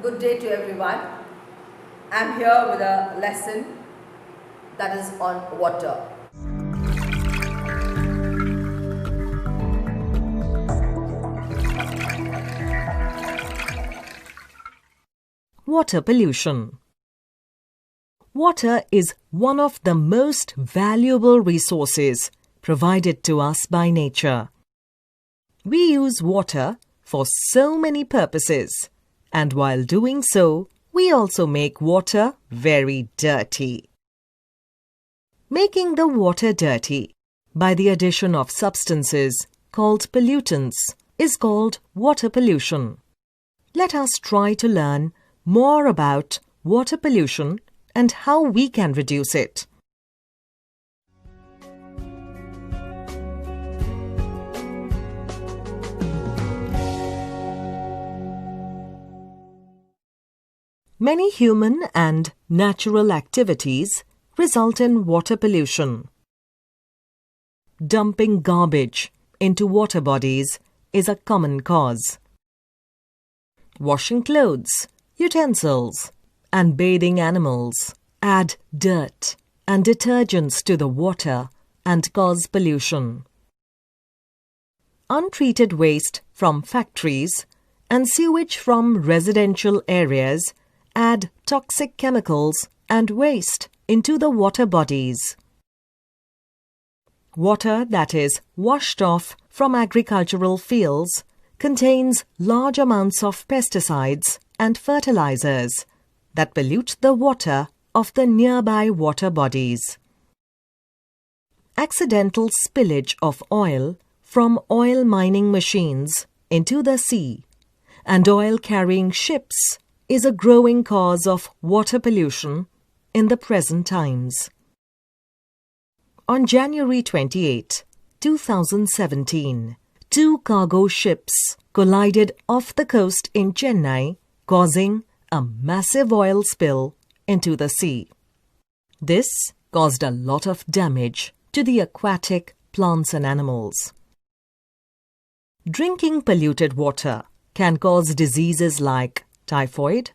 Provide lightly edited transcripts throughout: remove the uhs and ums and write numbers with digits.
Good day to everyone. I'm here with a lesson that is on water. Water pollution. Water is one of the most valuable resources provided to us by nature. We use water for so many purposes, and while doing so, we also make water very dirty. Making the water dirty by the addition of substances called pollutants is called water pollution. Let us try to learn more about water pollution and how we can reduce it. Many human and natural activities result in water pollution. Dumping garbage into water bodies is a common cause. Washing clothes, utensils, and bathing animals add dirt and detergents to the water and cause pollution. Untreated waste from factories and sewage from residential areas add toxic chemicals and waste into the water bodies. Water that is washed off from agricultural fields contains large amounts of pesticides and fertilizers that pollute the water of the nearby water bodies. Accidental spillage of oil from oil mining machines into the sea and oil-carrying ships is a growing cause of water pollution in the present times. On January 28, 2017, two cargo ships collided off the coast in Chennai, causing a massive oil spill into the sea. This caused a lot of damage to the aquatic plants and animals. Drinking polluted water can cause diseases like typhoid,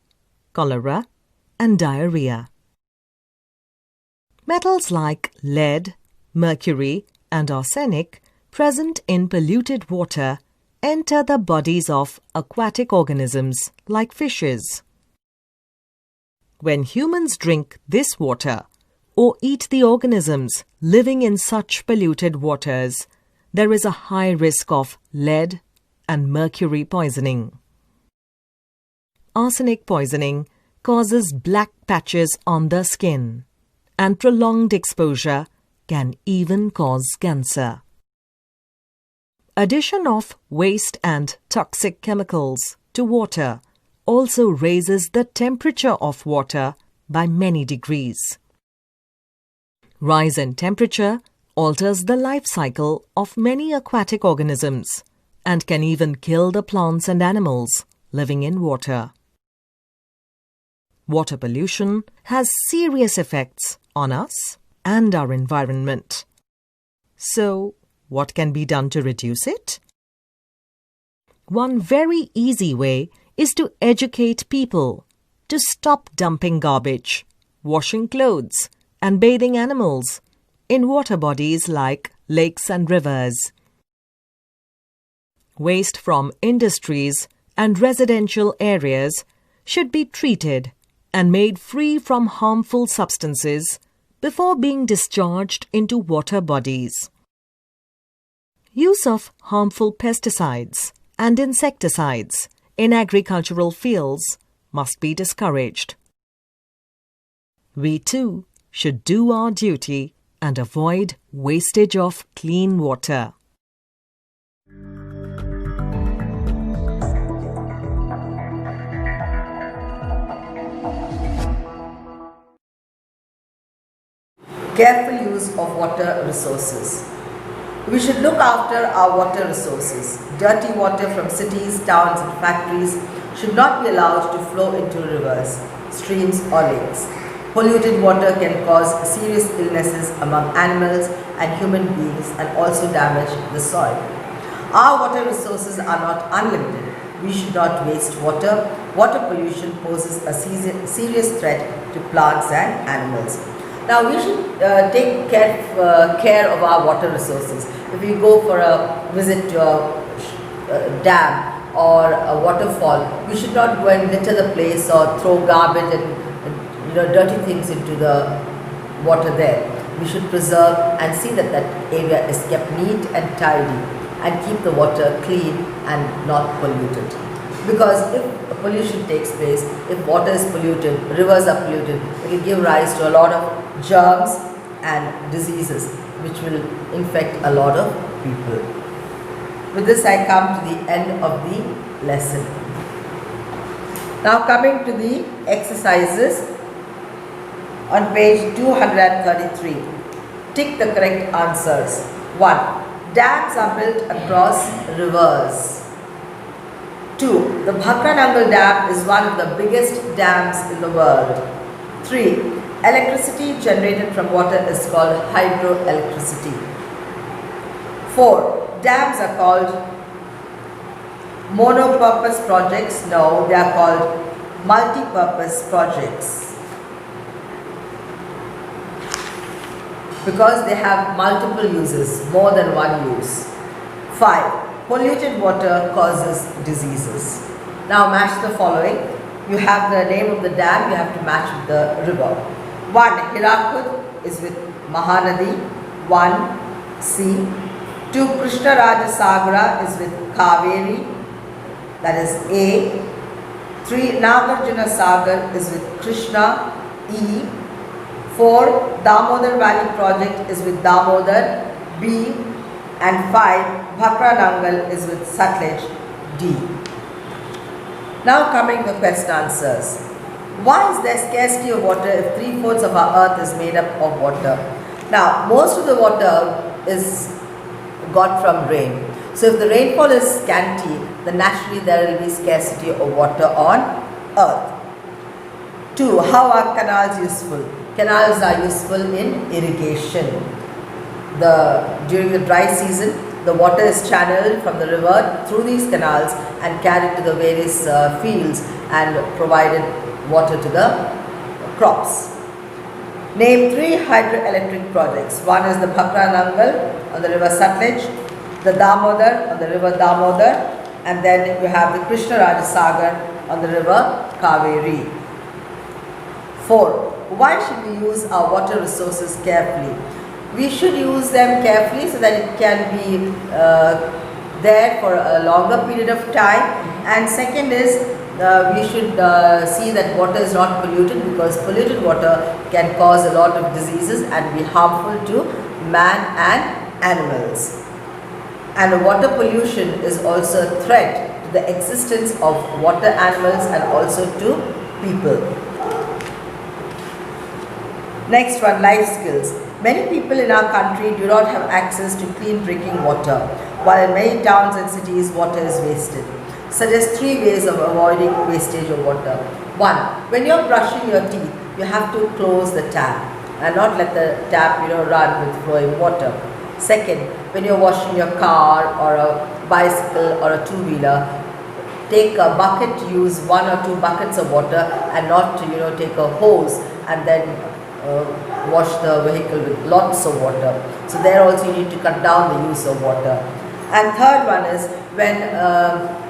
cholera, and diarrhea. Metals like lead, mercury, and arsenic present in polluted water enter the bodies of aquatic organisms like fishes. When humans drink this water or eat the organisms living in such polluted waters, there is a high risk of lead and mercury poisoning. Arsenic poisoning causes black patches on the skin, and prolonged exposure can even cause cancer. Addition of waste and toxic chemicals to water also raises the temperature of water by many degrees. Rise in temperature alters the life cycle of many aquatic organisms and can even kill the plants and animals living in water. Water pollution has serious effects on us and our environment. So, what can be done to reduce it? One very easy way is to educate people to stop dumping garbage, washing clothes, and bathing animals in water bodies like lakes and rivers. Waste from industries and residential areas should be treated and made free from harmful substances before being discharged into water bodies. Use of harmful pesticides and insecticides in agricultural fields must be discouraged. We too should do our duty and avoid wastage of clean water. Careful use of water resources. We should look after our water resources. Dirty water from cities, towns and factories should not be allowed to flow into rivers, streams or lakes. Polluted water can cause serious illnesses among animals and human beings and also damage the soil. Our water resources are not unlimited. We should not waste water. Water pollution poses a serious threat to plants and animals. Now we should take care of our water resources. If we go for a visit to a dam or a waterfall, we should not go and litter the place or throw garbage and dirty things into the water there. We should preserve and see that that area is kept neat and tidy and keep the water clean and not polluted. Because if pollution takes place, if water is polluted, rivers are polluted, it will give rise to a lot of germs and diseases which will infect a lot of people. With this I come to the end of the lesson. Now coming to the exercises on page 233. Tick the correct answers. 1. Dams are built across rivers. 2. The Bhakranangal Dam is one of the biggest dams in the world. 3. Electricity generated from water is called hydroelectricity. 4. Dams are called mono-purpose projects. No, they are called multi-purpose projects, because they have multiple uses, more than one use. 5. Polluted water causes diseases. Now match the following. You have the name of the dam, you have to match with the river. 1. Hirakud is with Mahanadi. 1. C. 2. Krishna Rajasagara is with Kaveri, that is A. 3. Nagarjuna Sagar is with Krishna, E. 4. Damodar Valley project is with Damodar, B. And 5. Bhakranangal is with Sutlej, D. Now coming to question answers. Why is there scarcity of water if 3/4 of our earth is made up of water? Now most of the water is got from rain. So if the rainfall is scanty, then naturally there will be scarcity of water on earth. 2. How are canals useful? Canals are useful in irrigation. During the dry season, the water is channeled from the river through these canals and carried to the various fields and provided water to the crops. Name 3 hydroelectric projects. One is the Bhakranangal on the river Sutlej, the Damodar on the river Damodar, and then you have the Krishna Rajasagar on the river Kaveri. 4. Why should we use our water resources carefully? We should use them carefully so that it can be there for a longer period of time. And second is we should see that water is not polluted, because polluted water can cause a lot of diseases and be harmful to man and animals. And water pollution is also a threat to the existence of water animals and also to people. Next one, life skills. Many people in our country do not have access to clean drinking water, while in many towns and cities water is wasted. Suggest 3 ways of avoiding wastage of water. 1. When you are brushing your teeth, you have to close the tap and not let the tap run with flowing water. Second, when you are washing your car or a bicycle or a two-wheeler, take a bucket, use 1 or 2 buckets of water and not take a hose and then wash the vehicle with lots of water. So there also you need to cut down the use of water. And third one is when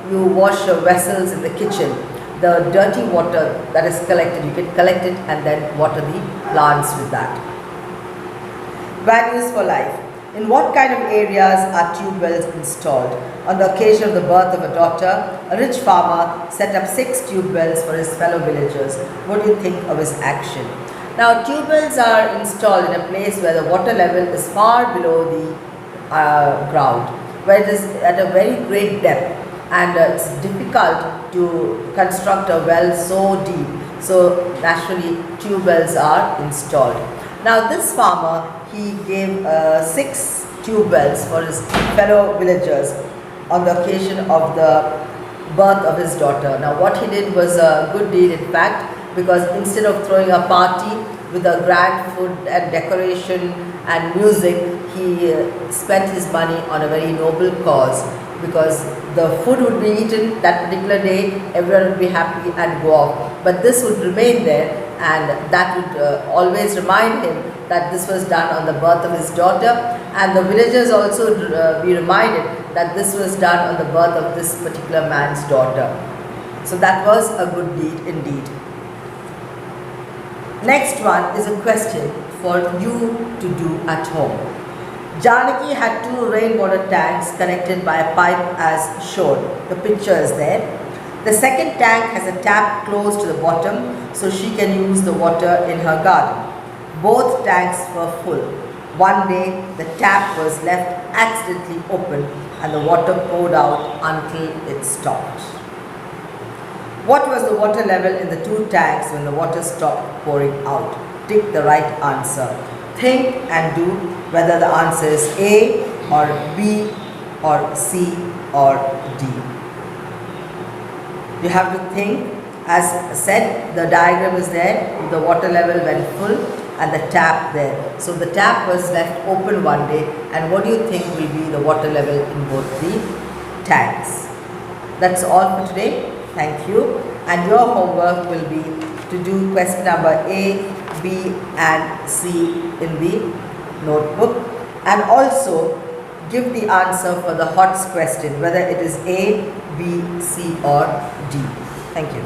you wash your vessels in the kitchen, the dirty water that is collected, you can collect it and then water the plants with that. Values for life. In what kind of areas are tube wells installed? On the occasion of the birth of a daughter, a rich farmer set up 6 tube wells for his fellow villagers. What do you think of his action? Now, tube wells are installed in a place where the water level is far below the ground, where it is at a very great depth, and it's difficult to construct a well so deep. So naturally, tube wells are installed. Now, this farmer, he gave 6 tube wells for his fellow villagers on the occasion of the birth of his daughter. Now, what he did was a good deed, in fact, because instead of throwing a party with a grand food and decoration and music, he spent his money on a very noble cause, because the food would be eaten that particular day, everyone would be happy and go off. But this would remain there, and that would always remind him that this was done on the birth of his daughter, and the villagers also would be reminded that this was done on the birth of this particular man's daughter. So that was a good deed indeed. Next one is a question for you to do at home. Janaki had 2 rainwater tanks connected by a pipe as shown. The picture is there. The second tank has a tap close to the bottom so she can use the water in her garden. Both tanks were full. One day the tap was left accidentally open and the water poured out until it stopped. What was the water level in the 2 tanks when the water stopped pouring out? Tick the right answer. Think and do whether the answer is A or B or C or D. You have to think. As said, the diagram is there. The water level went full and the tap there. So the tap was left open one day, and what do you think will be the water level in both the tanks? That's all for today. Thank you. And your homework will be to do question number A, B and C in the notebook, and also give the answer for the HOTS question, whether it is A, B, C or D. Thank you.